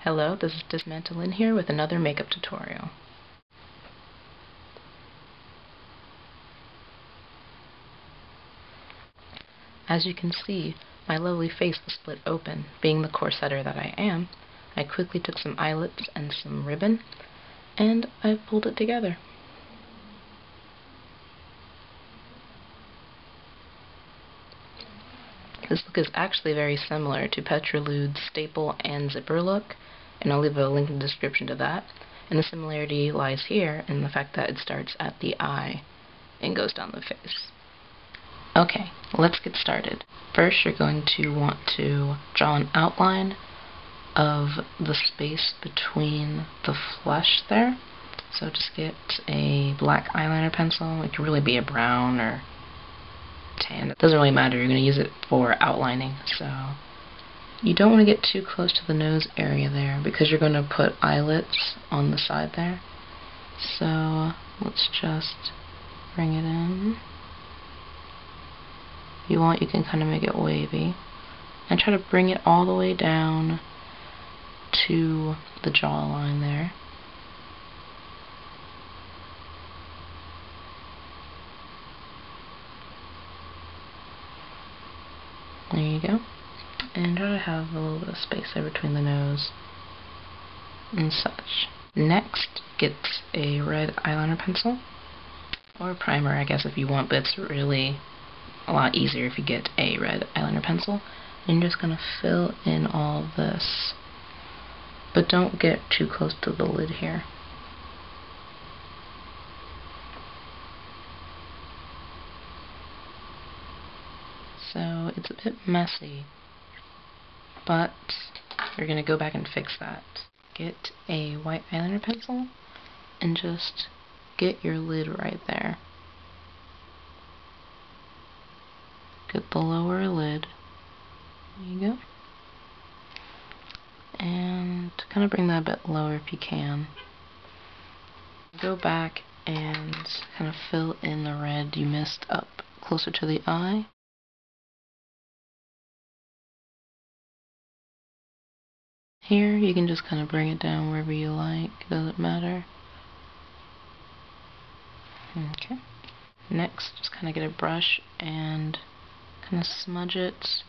Hello, this is Dismantlin here with another makeup tutorial. As you can see, my lovely face was split open. Being the corsetter that I am, I quickly took some eyelets and some ribbon, and I pulled it together. This look is actually very similar to Petrolude's staple and zipper look, and I'll leave a link in the description to that. And the similarity lies here in the fact that it starts at the eye and goes down the face. Okay, let's get started. First, you're going to want to draw an outline of the space between the flesh there. So just get a black eyeliner pencil. It could really be a brown or tan. It doesn't really matter. You're going to use it for outlining. So you don't want to get too close to the nose area there because you're going to put eyelets on the side there. So let's just bring it in. If you want, you can kind of make it wavy. And try to bring it all the way down to the jawline there. There you go. And try to have a little bit of space there between the nose and such. Next, get a red eyeliner pencil, or primer, I guess, if you want, but it's really a lot easier if you get a red eyeliner pencil. And you're just going to fill in all of this, but don't get too close to the lid here. So it's a bit messy, but you're going to go back and fix that. Get a white eyeliner pencil and just get your lid right there. Get the lower lid. There you go. And kind of bring that a bit lower if you can. Go back and kind of fill in the red you missed up closer to the eye. Here, you can just kind of bring it down wherever you like. It doesn't matter. Okay. Next, just kind of get a brush and kind of smudge it.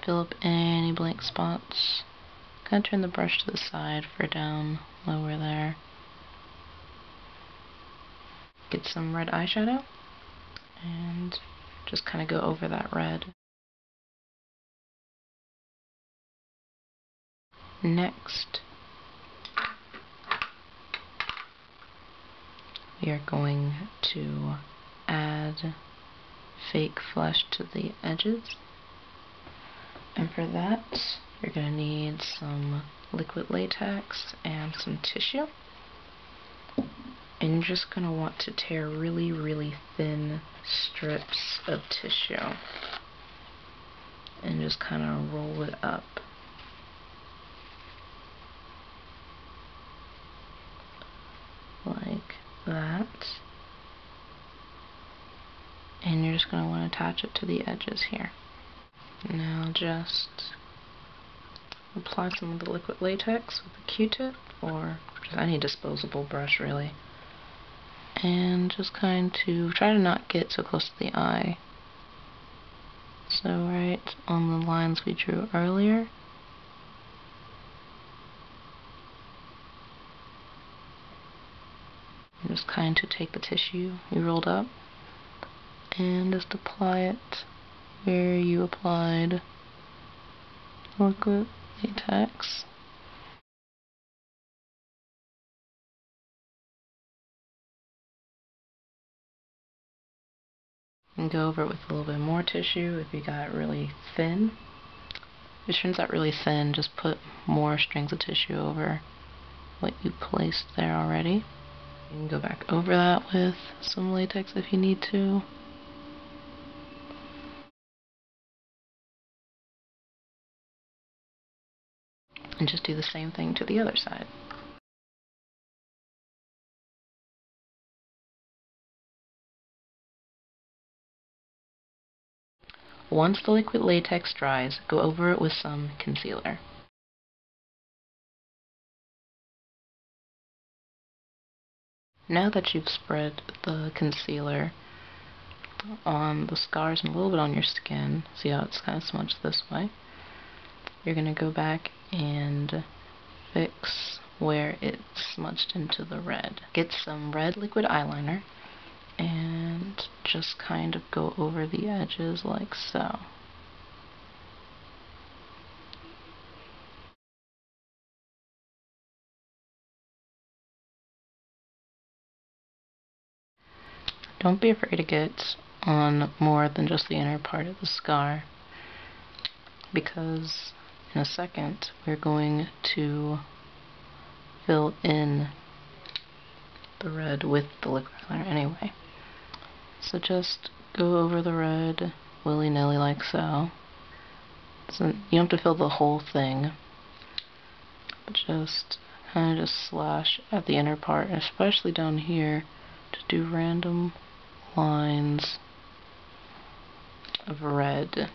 Fill up any blank spots. Kind of turn the brush to the side for down lower there. Get some red eyeshadow and just kind of go over that red. Next, we are going to add fake flesh to the edges. And for that, you're going to need some liquid latex and some tissue. And you're just going to want to tear really, really thin strips of tissue and just kind of roll it up. Like that. And you're just going to want to attach it to the edges here. Now just apply some of the liquid latex with a Q-tip or just any disposable brush really. And just kind of try to not get so close to the eye. So right on the lines we drew earlier. And just kind of take the tissue you rolled up and just apply it where you applied liquid latex. And go over it with a little bit more tissue if you got it really thin. If it turns out really thin, just put more strings of tissue over what you placed there already. You can go back over that with some latex if you need to. And just do the same thing to the other side. Once the liquid latex dries, go over it with some concealer. Now that you've spread the concealer on the scars and a little bit on your skin, see how it's kind of smudged this way, you're going to go back and fix where it's smudged into the red. Get some red liquid eyeliner and just kind of go over the edges like so. Don't be afraid to get on more than just the inner part of the scar, because in a second we're going to fill in the red with the liquid eyeliner anyway. So just go over the red willy-nilly like so. So you don't have to fill the whole thing, but just kind of just slash at the inner part, and especially down here, to do random lines of red.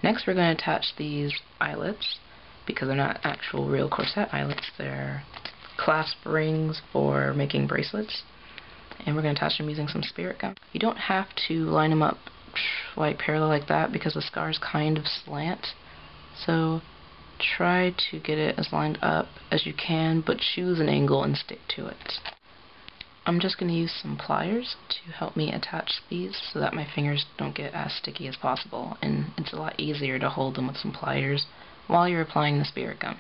Next we're going to attach these eyelets, because they're not actual real corset eyelets, they're clasp rings for making bracelets, and we're going to attach them using some spirit gum. You don't have to line them up like parallel like that, because the scars kind of slant, so try to get it as lined up as you can, but choose an angle and stick to it. I'm just going to use some pliers to help me attach these so that my fingers don't get as sticky as possible, and it's a lot easier to hold them with some pliers while you're applying the spirit gum.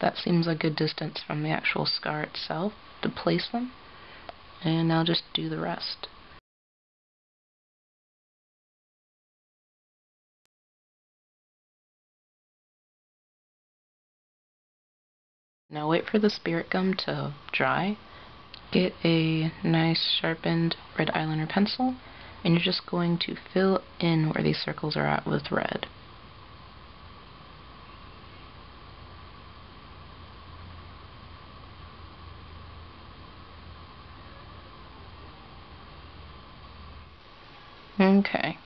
That seems a good distance from the actual scar itself to place them, and now just do the rest. Now wait for the spirit gum to dry. Get a nice sharpened red eyeliner pencil, and you're just going to fill in where these circles are at with red. Okay.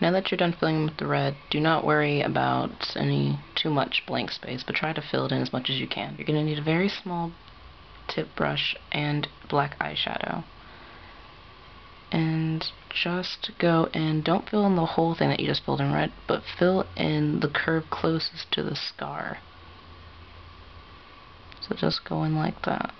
Now that you're done filling with the red, do not worry about any too much blank space, but try to fill it in as much as you can. You're going to need a very small tip brush and black eyeshadow. And just go and don't fill in the whole thing that you just filled in red, but fill in the curve closest to the scar. So just go in like that.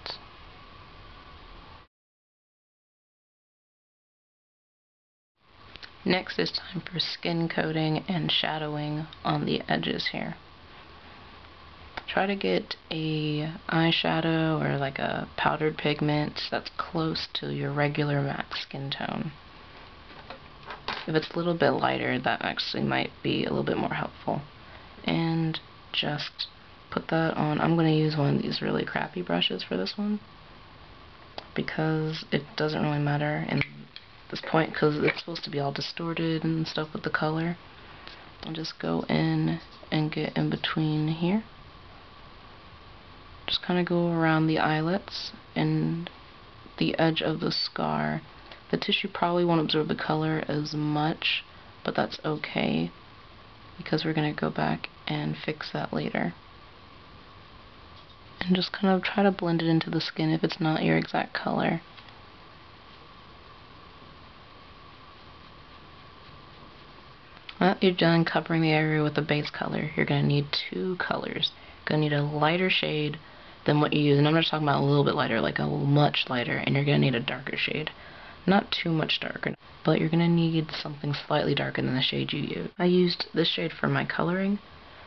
Next is time for skin coating and shadowing on the edges here. Try to get a eyeshadow or like a powdered pigment that's close to your regular matte skin tone. If it's a little bit lighter, that actually might be a little bit more helpful. And just put that on. I'm going to use one of these really crappy brushes for this one, because it doesn't really matter in this point, because it's supposed to be all distorted and stuff with the color. And just go in and get in between here. Just kind of go around the eyelets and the edge of the scar. The tissue probably won't absorb the color as much, but that's okay, because we're going to go back and fix that later. And just kind of try to blend it into the skin if it's not your exact color. Well, you're done covering the area with the base color. You're going to need two colors. You're going to need a lighter shade than what you use, and I'm just talking about a little bit lighter, like a much lighter, and you're going to need a darker shade. Not too much darker, but you're going to need something slightly darker than the shade you use. I used this shade for my coloring,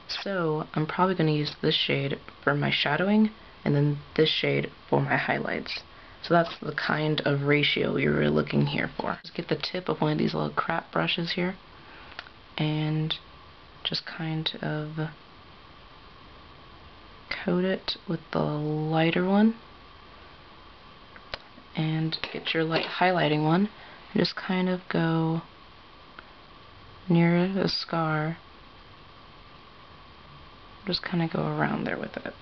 so I'm probably going to use this shade for my shadowing, and then this shade for my highlights. So that's the kind of ratio we were looking here for. Just get the tip of one of these little crap brushes here, and just kind of coat it with the lighter one, and get your light highlighting one, and just kind of go near the scar, just kind of go around there with it.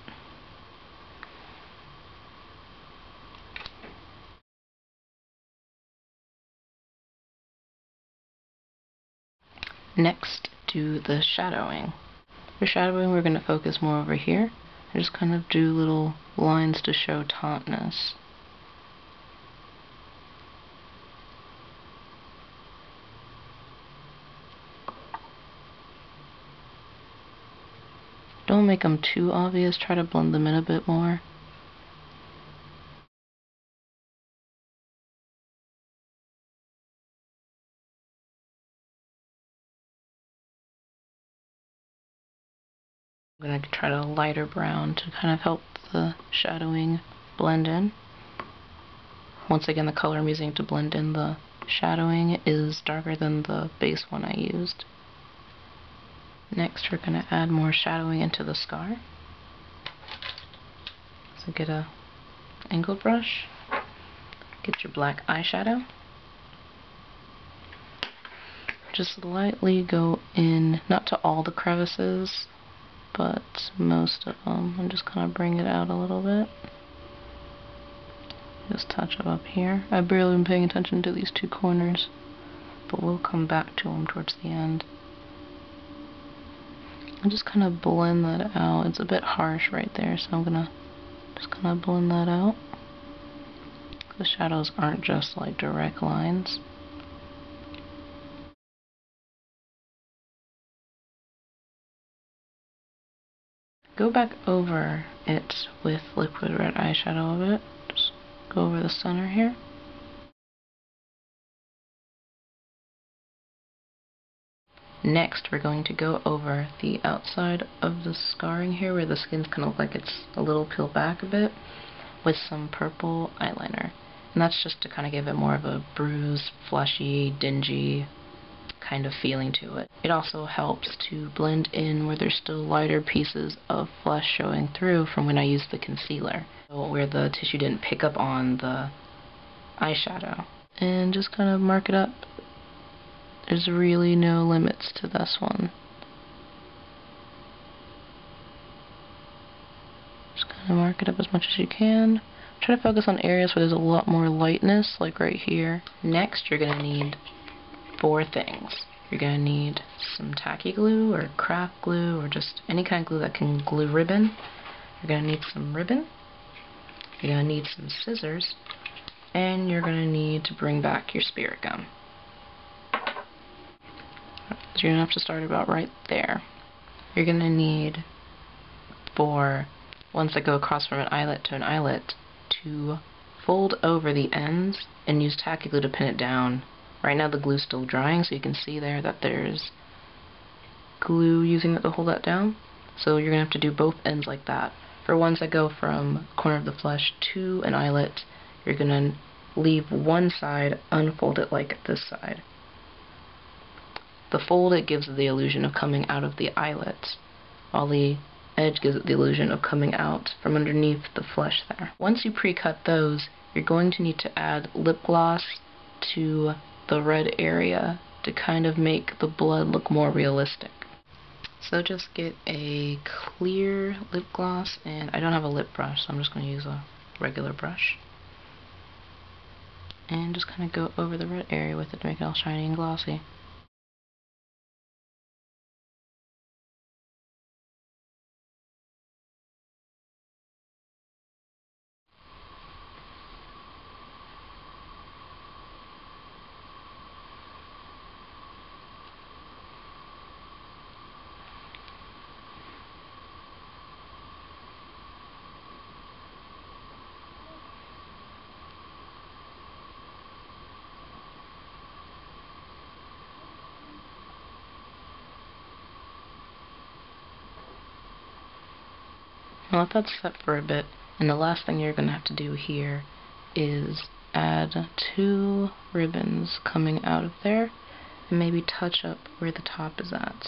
Next, do the shadowing. For shadowing, we're going to focus more over here. I just kind of do little lines to show tautness. Don't make them too obvious, try to blend them in a bit more. I'm going to try a lighter brown to kind of help the shadowing blend in. Once again, the color I'm using to blend in the shadowing is darker than the base one I used. Next, we're going to add more shadowing into the scar. So get a angled brush, get your black eyeshadow. Just lightly go in, not to all the crevices, but most of them, and just kind of bring it out a little bit. Just touch up here. I've barely been paying attention to these two corners, but we'll come back to them towards the end. And just kind of blend that out. It's a bit harsh right there, so I'm gonna just kind of blend that out. The shadows aren't just like direct lines. Go back over it with liquid red eyeshadow a bit. Just go over the center here. Next, we're going to go over the outside of the scarring here, where the skin's kind of like it's a little peeled back a bit, with some purple eyeliner. And that's just to kind of give it more of a bruised, fleshy, dingy kind of feeling to it. It also helps to blend in where there's still lighter pieces of flesh showing through from when I used the concealer, so where the tissue didn't pick up on the eyeshadow. And just kind of mark it up. There's really no limits to this one. Just kind of mark it up as much as you can. Try to focus on areas where there's a lot more lightness, like right here. Next, you're going to need 4 things. You're going to need some tacky glue or craft glue or just any kind of glue that can glue ribbon. You're going to need some ribbon. You're going to need some scissors. And you're going to need to bring back your spirit gum. So you're going to have to start about right there. You're going to need, for ones that go across from an eyelet to an eyelet, to fold over the ends and use tacky glue to pin it down. Right now the glue's still drying, so you can see there that there's glue using it to hold that down. So you're going to have to do both ends like that. For ones that go from corner of the flesh to an eyelet, you're going to leave one side unfolded like this side. The fold, it gives the illusion of coming out of the eyelet, while the edge gives it the illusion of coming out from underneath the flesh there. Once you pre-cut those, you're going to need to add lip gloss to the red area to kind of make the blood look more realistic. So just get a clear lip gloss, and I don't have a lip brush, so I'm just going to use a regular brush. And just kind of go over the red area with it to make it all shiny and glossy. Now let that set for a bit, and the last thing you're going to have to do here is add 2 ribbons coming out of there, and maybe touch up where the top is at.